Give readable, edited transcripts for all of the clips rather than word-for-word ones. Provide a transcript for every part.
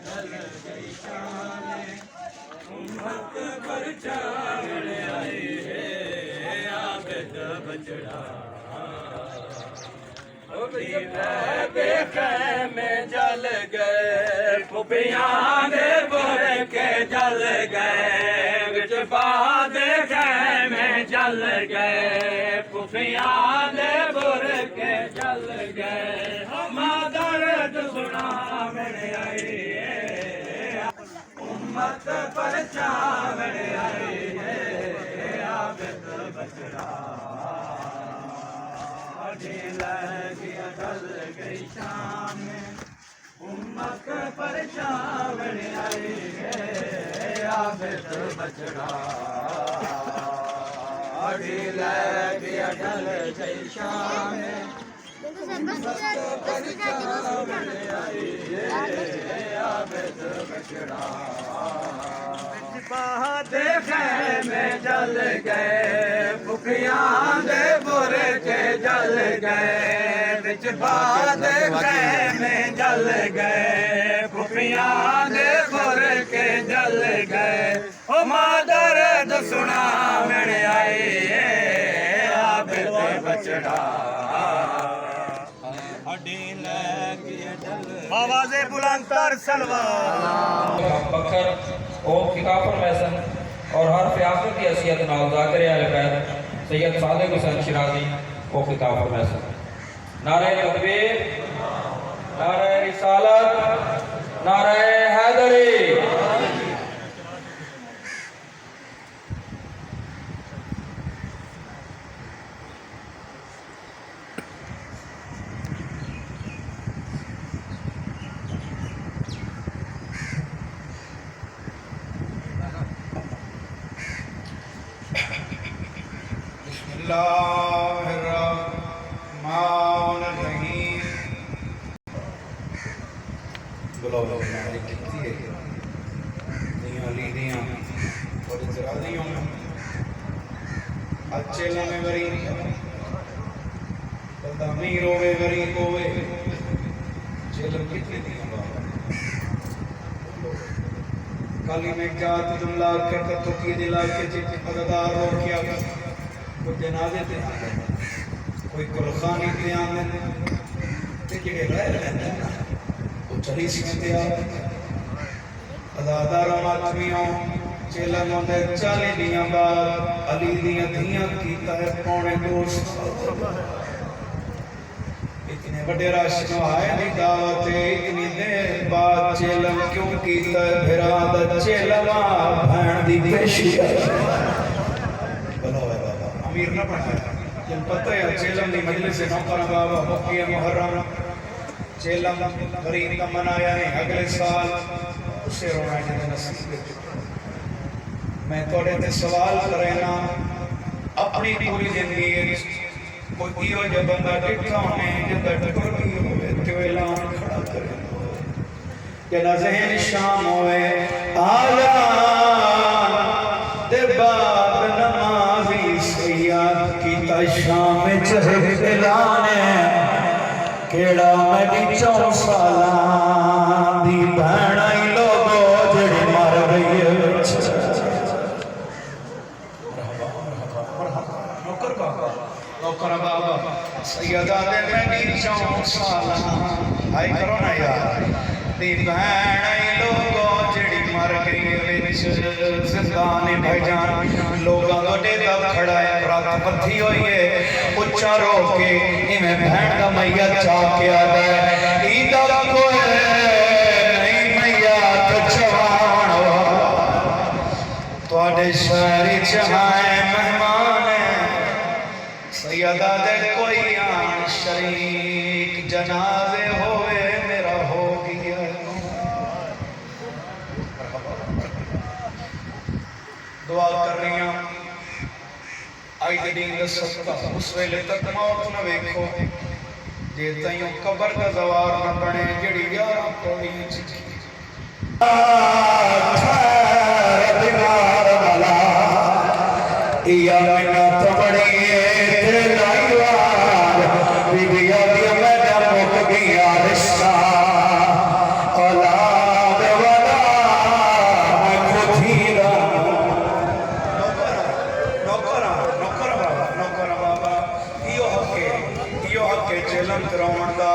ढल गई शान उम्मत पर चावल आई है आबद बचड़ा में जल गए पुपियां दे बुर के जल गए बिच बाद में जल गए पुपियां दे बुर के जल गए हम दर्द सुना मेरे आई उम्मत पर चावल आई है आबद बचड़ा ढल गई शाम उम्मत पर चावल आई है आबद बचड़ा ढल गई शाम पर चावल आई है आबद बचड़ा देखे में जल गए भुखियां दे बुर के जल गए बिच बाद में जल गए भुखियां दे बुर के जल गए ओ मादर सुना मेरे आई आबद बचड़ा आवाज़े बुलंदतर सलवार बकर और खिताफर महसन और हर फ्याफर की हैसियत नाल ज़ाकिर अहल सैयद सादिक हुसैन शिराजी और खिताफर महसन नारे तकबीर नारे रिसालत नारे हैदरी काली में जात जुमला के तो की दिला के अदादार हो क्या कोई जनाजे ते आ गए कोई कुर्बानी ते आ गए ते जेड़े रह रहंदे ना वो चली सीते आ अदादार मातमियों चेला मोंदे 40 दियां बाद अली दियां धियां कीता है पौने 200 इतने बड़े राशन आए दी दावत इतनी देर बाद चेलम क्यों कीता फिरा द चेलवा भैन दी पेशी बोलो बाबा अमीर ना पढ़ाया जब पता है चेलम दी मजलिस से नौकर बाबा बकिया मुहर्रम चेलम गरीब का मनाया है अगले साल उसे रोना है नसीब मैं थोड़े ते सवाल करना अपनी पूरी जिंदगी कोई यो जब बंदा डिठा होने जब टकोरी होवे तो ऐलान खड़ा करे कि ना ज़हन शाम होवे आज़ान दे बाद नमाज़ी सैयद की शाम चहे दिलाने केड़ा मेरी 4 साला दी भैन आई लोगो जेड़ी मर गई है नौकर बाबा नौकर बाबा सैयदा दे मेरी 4 साला हाय करो ना यार दी भैन आई लोगो जेड़ी मर गई विच जिंदाने भाईजान लोगां गोडे दा खड़ा है रात पत्थी होई है उच्चा रो के इवें भैन दा मैया चा के आदा है ईदा कोई नहीं मैया तो जवान तुहाडे शहर च आए मेहमान सैयदा दे कोई आन शरीक जनाजे होवे मेरा हो गया दुआ कर रही हूं आई दे दिन दा सदका उस वेले तक मौत न वेखो जे तइयों कब्र दा जवार न बने जेड़ी 11 पौड़ी च या मैना तो बड़ी बीबिया दिया मैं मुक गया रिश्ता औलाद कराउण दा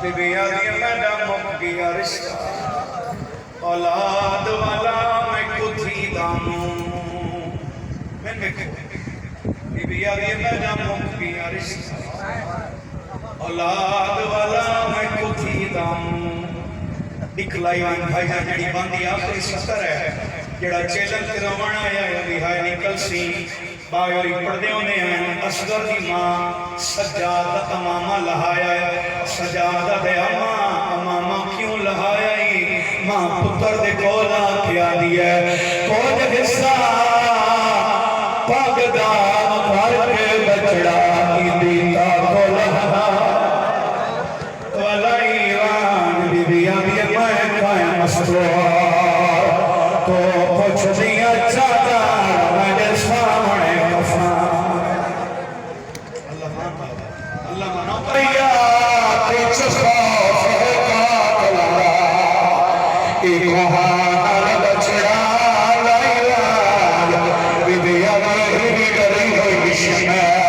बीबियां दी मैडा मुक गया रिश्ता औलाद वाला मैं कुथी दानू मैं बीबियां दी मैडा मुक गया रिश्ता औलाद वाला मैं कुथी दानू दिखलाई भाई जान जड़ी बंदी आखिरी सतर है जड़ा चेलन करावण आया है विहाय निकल सी बायोरी पढ़दे होंदे हैं असगर दी मां सज्जाद दा अमामा लहाया है सज्जाद दे अमामा क्यों लहाया है मां पुत्र दे कोल आके आंदी है कोल हिस्सा पगदा घर के बचड़ा की दीता कोल वलाई वान बीबियां भी मैं कायम मस्तो तो कुछ दिया चाहता मेरे सामने कफा अल्लाह मानो भैया कुछ खौफ है कातला एक हाल बचड़ा लाया बीबियां भी डरी हुई